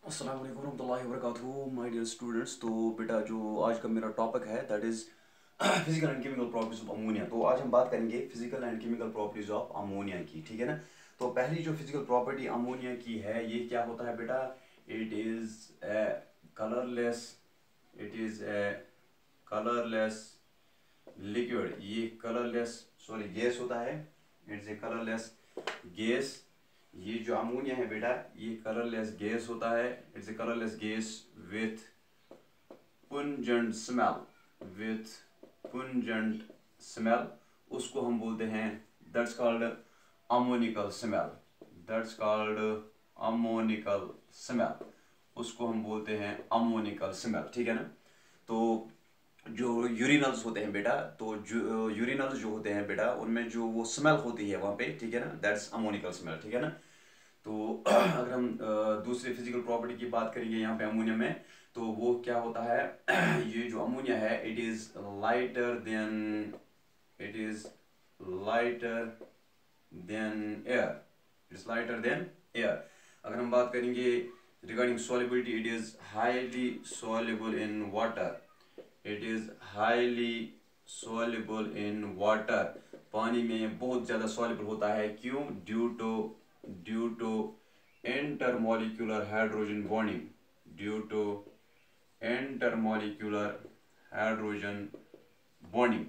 अस्सलाम वालेकुम रहमतुल्लाहि व बरकातुहू माय डियर स्टूडेंट्स। तो बेटा जो आज का मेरा टॉपिक है that is physical and chemical properties of ammonia. तो आज हम बात करेंगे physical and chemical properties of ammonia की, ठीक है ना। तो पहली जो फिजिकल प्रॉपर्टी अमोनिया की है ये क्या होता है बेटा, it is a colourless it is a colourless liquid. ये कलरलेस सॉरी गैस होता है, इट्स ए कलरलेस गैस। ये जो अमोनिया है बेटा ये कलरलेस गैस होता है, it's a colourless gas with pungent smell with pungent smell. उसको हम बोलते हैं that's called ammoniacal smell, that's called ammoniacal smell. उसको हम बोलते हैं अमोनिकल स्मेल, ठीक है ना। तो जो यूरिनल्स होते हैं बेटा, तो जो यूरिनल्स जो होते हैं बेटा उनमें जो वो स्मेल होती है वहाँ पे, ठीक है ना, दैट्स अमोनिकल स्मेल, ठीक है ना। तो अगर हम दूसरे फिजिकल प्रॉपर्टी की बात करेंगे यहाँ पे अमोनिया में, तो वो क्या होता है ये जो अमोनिया है it is lighter than air, it is lighter than air. अगर हम बात करेंगे regarding solubility, it is highly soluble in water, it is highly soluble in water. पानी में बहुत ज़्यादा सॉल्युबल होता है, क्यों? Due to intermolecular hydrogen bonding, due to intermolecular hydrogen bonding.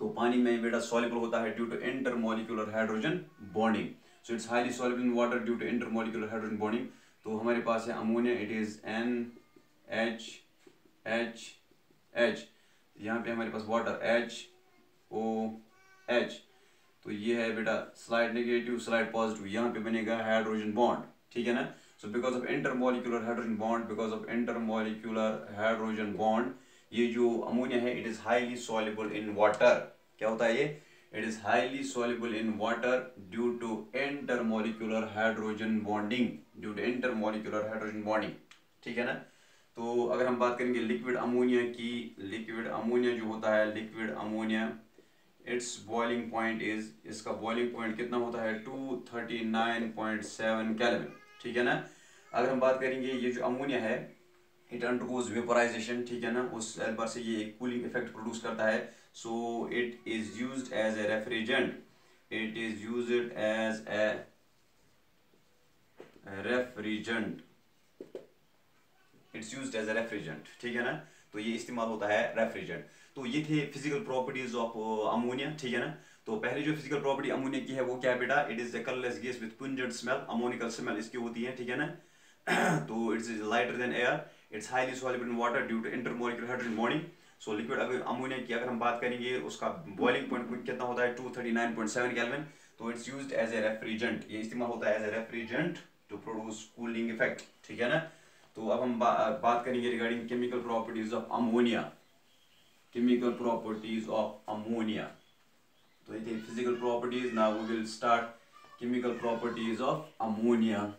तो पानी में बेटा सॉल्युबल होता है due to intermolecular hydrogen bonding. So it's highly soluble in water due to intermolecular hydrogen bonding. तो हमारे पास है अमोनिया, इट इज NH, यहाँ पे हमारे पास वाटर HOH। तो ये है बेटा स्लाइड नेगेटिव स्लाइड पॉजिटिव, यहाँ पे बनेगा हाइड्रोजन बॉन्ड, ठीक है ना। So because of intermolecular hydrogen bond, because of intermolecular hydrogen bond, ये जो अमोनिया है it is highly soluble in water. क्या होता है ये? It is highly soluble in water due to intermolecular hydrogen bonding, due to intermolecular hydrogen bonding, ठीक है ना। तो अगर हम बात करेंगे लिक्विड अमोनिया की, लिक्विड अमोनिया जो होता है, liquid ammonia its boiling point is, इसका बॉइलिंग पॉइंट कितना होता है 239.7 केल्विन, ठीक है ना। अगर हम बात करेंगे ये जो अमोनिया है इट अंडरगोज वेपोराइजेशन, ठीक है ना, उस एतबार से ये एक कूलिंग इफेक्ट प्रोड्यूस करता है। So it is used as a refrigerant, it is used as a refrigerant, it's used as a refrigerant, ठीक है ना। तो ये इस्तेमाल होता है रेफ्रिजरेंट। तो ये थे फिजिकल प्रॉपर्टीज ऑफ अमोनिया, ठीक है ना। तो पहली जो फिजिकल प्रॉपर्टी अमोनिया की है वो क्या है बेटा, it is a colourless gas with pungent smell, ammoniacal smell इसकी होती है, ठीक है ना। तो it's is lighter than air, it's highly soluble in water due to intermolecular hydrogen bonding. So liquid अगर अमोनिया की अगर हम बात करेंगे उसका बॉइलिंग पॉइंट कितना होता है 239.7 केल्विन। तो it's used as a refrigerant, ये इस्तेमाल होता है as a refrigerant to produce cooling effect, ठीक है ना। तो अब हम बात करेंगे regarding chemical properties of ammonia, chemical properties of ammonia. तो ये थे physical properties, now we will start chemical properties of ammonia.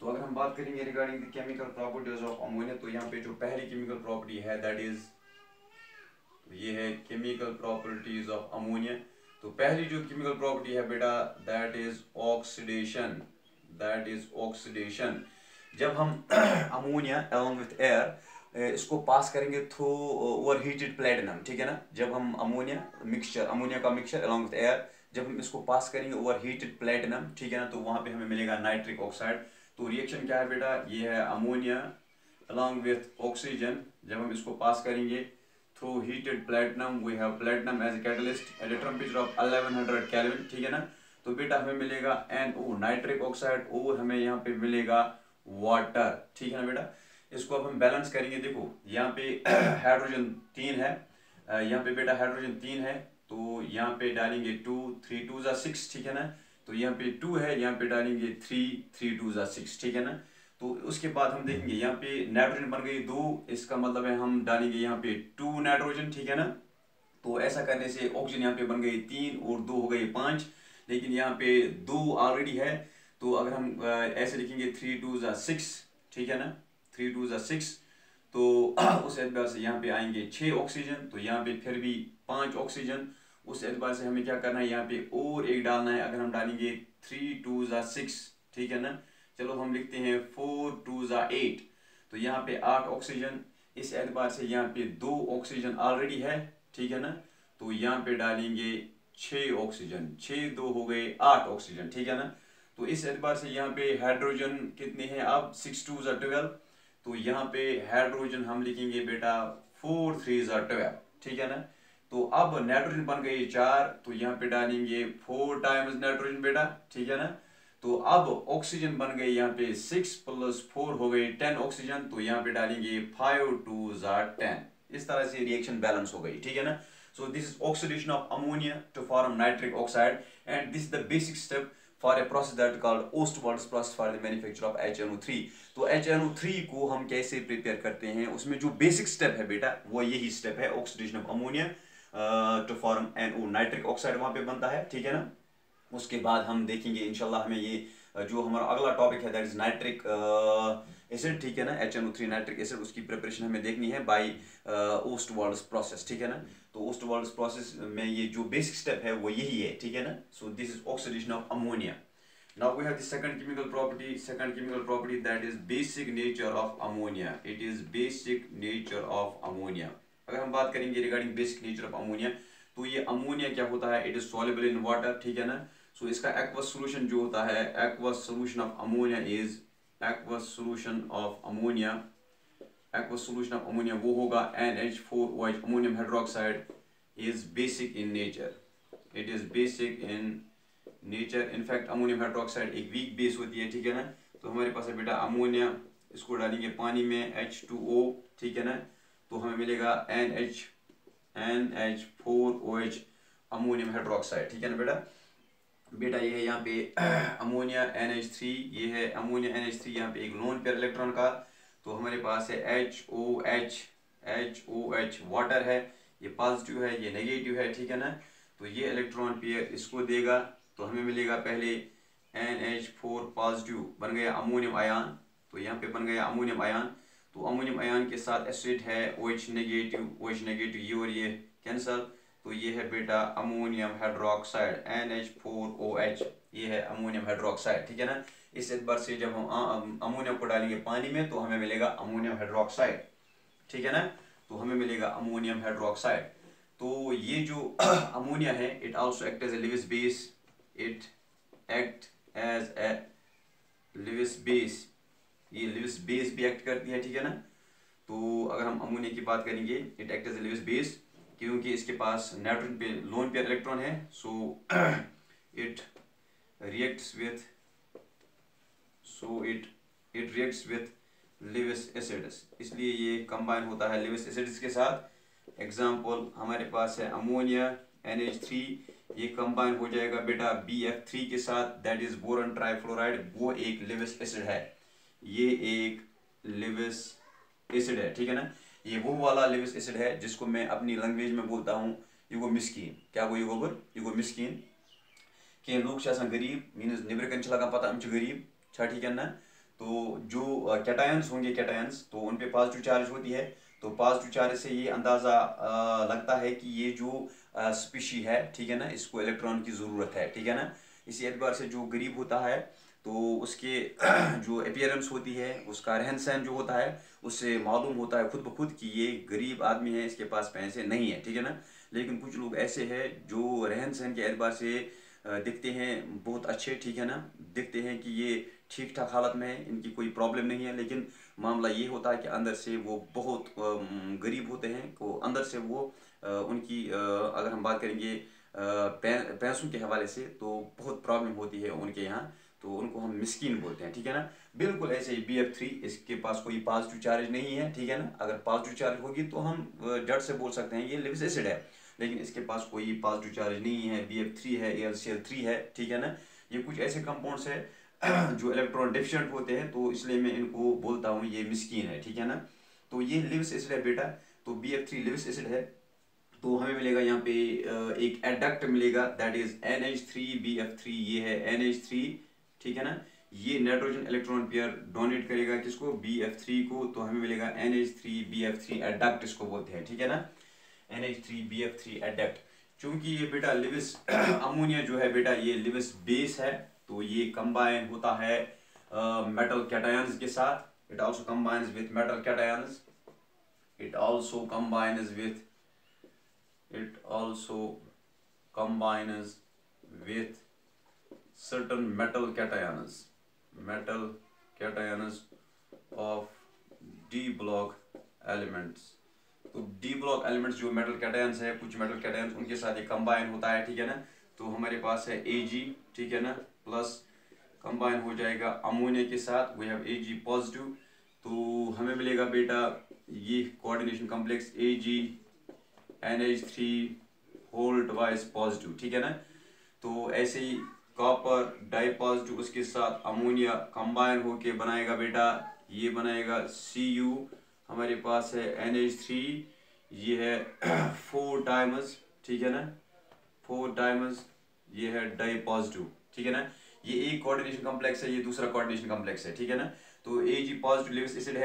तो अगर हम बात करेंगे regarding the chemical properties of ammonia, तो यहाँ पे जो पहली केमिकल प्रॉपर्टी है दैट इज, तो ये है केमिकल प्रॉपर्टीज ऑफ अमोनिया। तो पहली जो केमिकल प्रॉपर्टी है बेटा that is oxidation, that is oxidation. जब हम अमोनिया अलोंग विथ एयर इसको पास करेंगे थ्रू ओवर हीटेड प्लेटिनम, ठीक है ना। जब हम अमोनिया का मिक्सचर अलोंग विथ एयर जब हम इसको पास करेंगे ओवर हीटेड प्लेटिनम, ठीक है ना, तो वहाँ पे हमें मिलेगा नाइट्रिक ऑक्साइड। तो रिएक्शन क्या है बेटा, ये है अमोनिया अलोंग विथ ऑक्सीजन। जब हम इसको पास करेंगे through heated platinum, we have platinum as a catalyst at a temperature of 1100 kelvin, ठीक है ना। तो बेटा हमें मिलेगा NO नाइट्रिक ऑक्साइड, और हमें यहाँ पे मिलेगा वाटर, ठीक है ना बेटा। इसको अब हम बैलेंस करेंगे, देखो यहाँ पे हाइड्रोजन 3 है, यहाँ पे बेटा हाइड्रोजन 3 है, तो यहाँ पे डालेंगे 2, 3 2 जा 6, ठीक है ना। तो यहाँ पे 2 है, यहाँ पे डालेंगे 3, 3 2 जा 6, ठीक है ना। तो उसके बाद हम देखेंगे यहाँ पे नाइट्रोजन बन गई 2, इसका मतलब है हम डालेंगे यहाँ पे 2 नाइट्रोजन, ठीक है ना। तो ऐसा करने से ऑक्सीजन यहाँ पे बन गई 3 और 2 हो गई 5, लेकिन यहाँ पे 2 ऑलरेडी है। तो अगर हम ऐसे लिखेंगे 3 2 जा 6, ठीक है ना, 3 2 जा 6, तो उस एतबार से यहाँ पे आएंगे 6 ऑक्सीजन, तो यहाँ पे फिर भी 5 ऑक्सीजन। उस एतबार से हमें क्या करना है, यहाँ पे और एक डालना है। अगर हम डालेंगे 3 2 जा 6, ठीक है ना, चलो हम लिखते हैं 4 2 8। तो यहाँ पे 8 ऑक्सीजन, इस एतबार से यहाँ पे 2 ऑक्सीजन ऑलरेडी है, ठीक है ना। तो यहाँ पे डालेंगे 6 ऑक्सीजन, 6 2 हो गए 8 ऑक्सीजन, ठीक है ना। तो इस एतबार से यहाँ पे हाइड्रोजन कितने हैं अब, 6 2 12। तो यहाँ पे हाइड्रोजन हम लिखेंगे बेटा 4 3 12, ठीक है ना। तो अब नाइट्रोजन बन गए 4, तो यहाँ पे डालेंगे 4 टाइम्स नाइट्रोजन बेटा, ठीक है ना। तो अब ऑक्सीजन बन गए यहाँ पे 6 + 4 हो गए 10 ऑक्सीजन, तो यहाँ पे डालेंगे 5 2 10। इस तरह से रिएक्शन बैलेंस हो गई, ठीक है ना। So this is oxidation of ammonia to form nitric oxide, and this is the basic step for a process that called Ostwald's process for the manufacture of HNO3। तो HNO3 को हम कैसे prepare करते हैं, उसमें जो बेसिक स्टेप है बेटा वो यही स्टेप है, oxidation of ammonia to form NO, nitric oxide वहां पे बनता है, ठीक है ना। उसके बाद हम देखेंगे इंशाल्लाह, हमें ये जो हमारा अगला टॉपिक है दैट इज नाइट्रिक एसिड, ठीक है ना, HNO3 नाइट्रिक एसिड, उसकी प्रिपरेशन हमें देखनी है बाय ओस्टवाल्ड्स प्रोसेस, ठीक है ना। तो ओस्टवाल्ड्स प्रोसेस में ये जो बेसिक स्टेप है वो यही है, ठीक है ना। So this is oxidation of ammonia. Now we have the second chemical property that is basic nature of ammonia. It is basic nature of ammonia. अगर हम बात करेंगे regarding basic nature of ammonia, तो ये अमोनिया क्या होता है, it is soluble in water, ठीक है ना। सो इसका एक्वस सोल्यूशन जो होता है, aqueous solution of ammonia is aqueous solution of ammonia वो होगा NH4OH, ammonium hydroxide is basic in nature, it is basic in nature. In fact ammonium hydroxide एक वीक बेस होती है, ठीक है ना। तो हमारे पास है बेटा अमोनिया, इसको डालेंगे पानी में H2O, ठीक है ना। तो हमें मिलेगा NH4OH अमोनियम हाइड्रोक्साइड, ठीक है ना बेटा ये है यहाँ पे अमोनिया NH3, ये है अमोनिया NH3, यहाँ पे एक लोन पेयर इलेक्ट्रॉन का। तो हमारे पास है HOH वाटर है, ये पॉजिटिव है ये नेगेटिव है, ठीक है ना। तो ये इलेक्ट्रॉन पेयर इसको देगा, तो हमें मिलेगा पहले NH4 पॉजिटिव बन गया अमोनियम आयन, तो यहाँ पे बन गया अमोनियम आयन। तो अमोनियम आयन के साथ एसिड है OH नेगेटिव, ये और ये कैंसल, तो ये है बेटा अमोनियम हाइड्रोक्साइड NH4OH, ये है अमोनियम हाइड्रोक्साइड, ठीक है ना। इस एतबार से जब हम अमोनियम को डालेंगे पानी में तो हमें मिलेगा अमोनियम हाइड्रोक्साइड, ठीक है ना। तो हमें मिलेगा अमोनियम हाइड्रोक्साइड। तो ये जो अमोनिया है it also act as a Lewis base, it act as a Lewis base, ये लिविस बेस भी एक्ट करती है, ठीक है ना। तो अगर हम अमोनिया की बात करेंगे it act as a Lewis base, क्योंकि इसके पास नाइट्रोजन पे लोन पेयर इलेक्ट्रॉन है, so it reacts with Lewis acids, इसलिए ये कंबाइन होता है लिविस एसिड्स के साथ। एग्जाम्पल हमारे पास है अमोनिया NH3, ये कंबाइन हो जाएगा बेटा BF3 के साथ, दैट इज बोरॉन ट्राइफ्लोराइड, वो एक लिविस एसिड है, ये एक लिविस एसिड है, ठीक है ना। ये वो वाला लिविस एसिड है जिसको मैं अपनी लैंग्वेज में बोलता हूँ युगो मिस्कीन, क्या वो युगो मिस्कीन के लोग गरीब मीन्स निबर कन लगा पता हम गरीब, ठीक है ना। तो जो कैटायंस होंगे कैटायंस, तो उन पे पॉजिटिव चार्ज होती है, तो पॉजिटिव चार्ज से ये अंदाज़ा लगता है कि ये जो स्पीशी है, ठीक है ना, इसको इलेक्ट्रॉन की ज़रूरत है, ठीक है ना। इसी एतबार से जो गरीब होता है तो उसके जो अपीयरेंस होती है, उसका रहन सहन जो होता है, उससे मालूम होता है खुद ब खुद कि ये गरीब आदमी है, इसके पास पैसे नहीं है, ठीक है ना। लेकिन कुछ लोग ऐसे हैं जो रहन सहन के एतबार से दिखते हैं बहुत अच्छे, ठीक है ना, दिखते हैं कि ये ठीक ठाक हालत में है, इनकी कोई प्रॉब्लम नहीं है, लेकिन मामला ये होता है कि अंदर से वो बहुत गरीब होते हैं, तो अंदर से वो उनकी अगर हम बात करेंगे पैसों के हवाले से तो बहुत प्रॉब्लम होती है उनके यहाँ, तो उनको हम मिस्कीन बोलते हैं, ठीक है ना। बिल्कुल ऐसे ही BF3, इसके पास कोई पॉजिटिव चार्ज नहीं है, ठीक है ना। अगर पॉजिटिव चार्ज होगी तो हम जड़ से बोल सकते हैं ये लिविस एसिड है, लेकिन इसके पास कोई पॉजिटिव चार्ज नहीं है, BF3 है, AlCl3 है, ठीक है ना। ये कुछ ऐसे कंपाउंड्स है जो इलेक्ट्रॉन डेफिशिएंट होते हैं, तो इसलिए मैं इनको बोलता हूँ ये मिस्कीन है, ठीक है ना। तो ये लिविस एसिड है बेटा, तो BF3 लिविस एसिड है, तो हमें मिलेगा यहाँ पे एक एडक्ट मिलेगा दैट इज NH3BF3, ये है NH3, ठीक है ना। ये नाइट्रोजन इलेक्ट्रॉन पेयर डोनेट करेगा किसको, BF3 को, तो हमें मिलेगा NH3BF3 एडक्ट इसको बोलते हैं, ठीक है ना, NH3BF3 एडक्ट। चूंकि ये बेटा लिविस अमोनिया जो है बेटा ये लिविस बेस है, तो ये कंबाइन होता है मेटल कैटायंस के साथ, it also combines with metal cations, it also combines with certain metal cations of d block elements। तो डी ब्लॉक एलिमेंट्स जो मेटल कैटायंस है, कुछ मेटल कैटायंस उनके साथ ये कंबाइन होता है, ठीक है ना। तो हमारे पास है Ag, ठीक है ना, प्लस कंबाइन हो जाएगा अमोनिया के साथ, वी हैव Ag पॉजिटिव। तो हमें मिलेगा बेटा ये coordination complex AgNH3 whole twice positive, ठीक है ना। तो ऐसे ही कॉपर डाई पॉजिटिव उसके साथ अमोनिया कंबाइन होके बनाएगा बेटा, ये बनाएगा Cu, हमारे पास है NH3, ये है 4 टाइम्स, ठीक है ना, 4 टाइम्स, ये है डाई पॉजिटिव, ठीक है ना। ये एक कोऑर्डिनेशन कॉम्प्लेक्स है, ये दूसरा कोऑर्डिनेशन कॉम्प्लेक्स है, ठीक है ना। तो Ag पॉजिटिव लिविस एसिड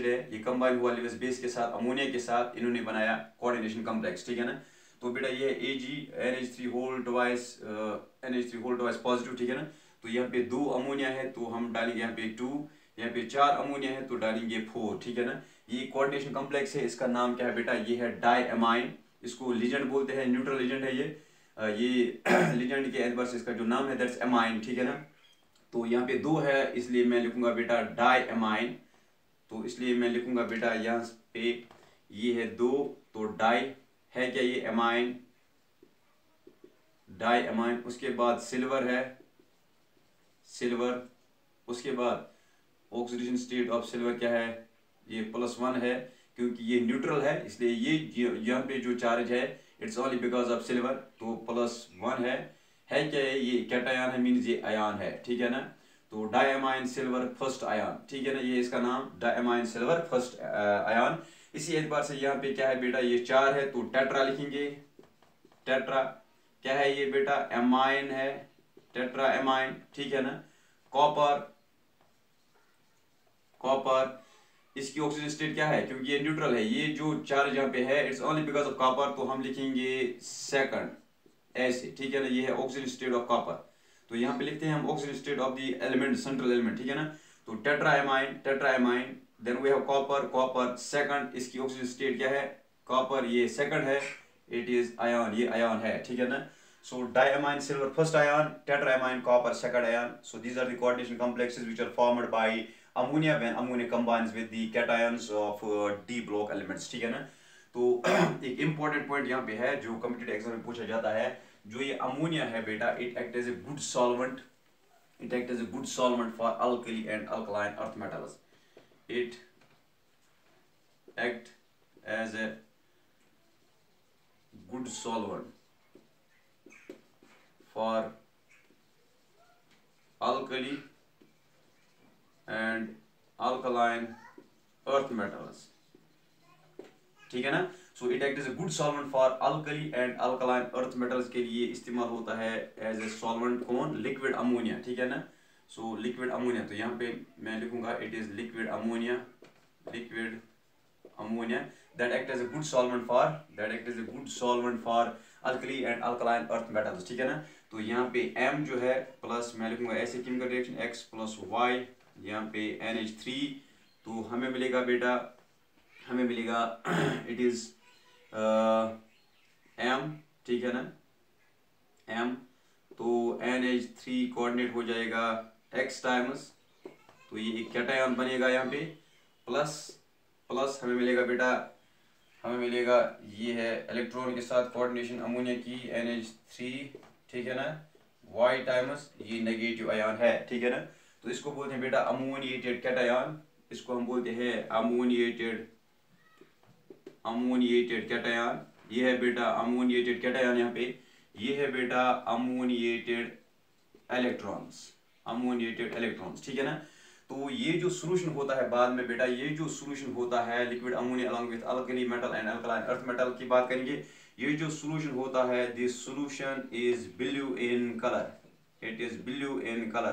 है, ये कंबाइन हुआ लिविस बेस के साथ अमोनिया के साथ, इन्होंने बनाया कोऑर्डिनेशन कॉम्प्लेक्स, ठीक है ना। तो बेटा ये AgNH3 होल ट्वाइस पॉजिटिव, ठीक है ना। तो यहाँ पे 2 अमोनिया है तो हम डालेंगे यहाँ पे 2, यहाँ पे 4 अमोनिया है तो डालेंगे 4, ठीक है ना। ये कोऑर्डिनेशन कॉम्प्लेक्स है, इसका नाम क्या है बेटा, ये है डायअमाइन, इसको लिजेंड बोलते हैं, न्यूट्रल लिजेंड है ये लिजेंड के एतबार से इसका जो नाम है दैट्स एमाइन, ठीक है ना। तो यहाँ पे 2 है इसलिए मैं लिखूंगा बेटा डायअमाइन, तो इसलिए मैं लिखूंगा बेटा यहाँ पे ये है 2, तो डाई है क्या ये एमाइन, डायअमाइन। उसके बाद सिल्वर है, सिल्वर, उसके बाद ऑक्सीडेशन स्टेट ऑफ सिल्वर क्या है, ये +1 है, क्योंकि ये न्यूट्रल है इसलिए ये यहाँ पे जो चार्ज है it's only because of silver, तो +1 है क्या ये कैटायन है, मीन्स ये आयन है, ठीक है ना। तो डायअमाइन सिल्वर फर्स्ट आयन, ठीक है ना, ये इसका नाम डायअमाइन सिल्वर फर्स्ट आयन। इसी एतबार से यहाँ पे क्या है बेटा, ये 4 है तो टेट्रा लिखेंगे, टेट्रा क्या है ये बेटा, एमाइन है, टेट्रा एमाइन, ठीक है ना। कॉपर, कॉपर इसकी ऑक्सीजन स्टेट क्या है, क्योंकि ये न्यूट्रल है, ये जो चार्ज यहाँ पे है it's only because of copper, तो हम लिखेंगे सेकंड ऐसे, ठीक है ना। ये है ऑक्सीजन स्टेट ऑफ कॉपर, तो यहाँ पे लिखते हैं हम oxygen state of the element, central element, ठीक है ना। तो tetraammine, then we have copper, copper second, इसकी ऑक्सीजन स्टेट क्या है, कॉपर ये सेकंड है, इट इज आयन, ये आयन है, ठीक है ना। So diamine silver first ion, tetraamine copper second ion. So these are the coordination complexes which are formed by ammonia when ammonia combines with the cations of D block elements, ठीक है ना। तो एक important point यहाँ पे है जो competitive exam में पूछा जाता है, जो ये अमोनिया है बेटा, it act as a good solvent, it act as a good solvent for alkali and alkaline earth metals. It act as a good solvent for alkali and alkaline earth metals, ठीक है ना। So it act as a good solvent for alkali and alkaline earth metals के लिए इस्तेमाल होता है as a solvent, कौन, liquid ammonia, ठीक है ना। सो लिक्विड अमोनिया, तो यहाँ पे मैं लिखूंगा it is liquid ammonia, liquid ammonia that act as a good solvent for alkali and alkaline earth metals, ठीक है ना। तो यहाँ पे M जो है प्लस मैं लिखूंगा ऐसे chemical reaction X plus Y, यहाँ पे NH3, तो हमें मिलेगा बेटा, हमें मिलेगा इट इज M, ठीक है ना, M, तो NH3 कोऑर्डिनेट हो जाएगा X टाइम्स, तो ये एक कैटायन बनेगा यहाँ पे, प्लस प्लस हमें मिलेगा बेटा, हमें मिलेगा ये है इलेक्ट्रॉन के साथ कोऑर्डिनेशन अमोनिया की NH3, ठीक है ना, Y टाइम्स, ये नेगेटिव आयन है, ठीक है ना। तो इसको बोलते हैं बेटा अमोनिएटेड कैटायन, इसको हम बोलते हैं अमोनिएटेड कैटायन, ये है बेटा अमोनिएटेड कैटायन, यहाँ पे ये है बेटा अमोनिएटेड इलेक्ट्रॉन्स, ठीक है ना। तो ये जो सोल्यूशन होता है बाद में बेटा, ये जो सोल्यूशन होता है liquid ammonia along with alkali metal and alkaline earth metal की बात करेंगे, ये जो सोल्यूशन होता है this solution is blue in colour, it is blue in colour,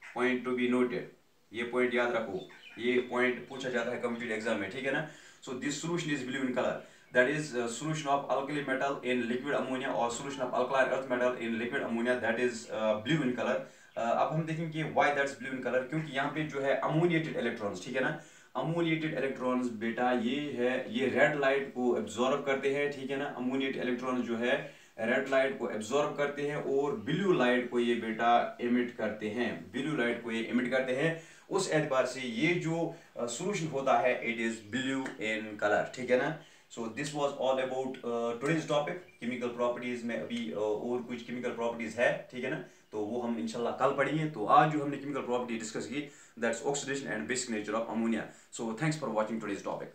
point to be noted, ये पॉइंट याद रखो, ये पॉइंट पूछा जाता है कम्पिटिटिव एग्जाम में, ठीक है ना। So this solution is blue in colour, that is solution of alkali metal in liquid ammonia or solution of alkaline earth metal in liquid ammonia, that is blue in color. अब हम देखेंगे why that's blue in colour, क्योंकि यहाँ पे जो है ammoniated electrons, ठीक है ना, अमोनिएटेड इलेक्ट्रॉन्स बेटा ये रेड लाइट को एब्जॉर्ब करते हैं, ठीक है ना, अमोनिएटेड इलेक्ट्रॉन्स जो है रेड लाइट को एब्जॉर्ब करते हैं और ब्लू लाइट को ये बेटा एमिट करते हैं, ब्लू लाइट को ये एमिट करते हैं। उस एतबार से ये जो सोल्यूशन होता है it is blue in colour, ठीक है ना। So this was all about today's topic chemical properties में। अभी और कुछ केमिकल प्रॉपर्टीज है, ठीक है ना, तो वो हम इंशाल्लाह कल पढ़ेंगे। तो आज जो हमने केमिकल प्रॉपर्टी डिस्कस की that's oxidation and basic nature of ammonia. So thanks for watching today's topic.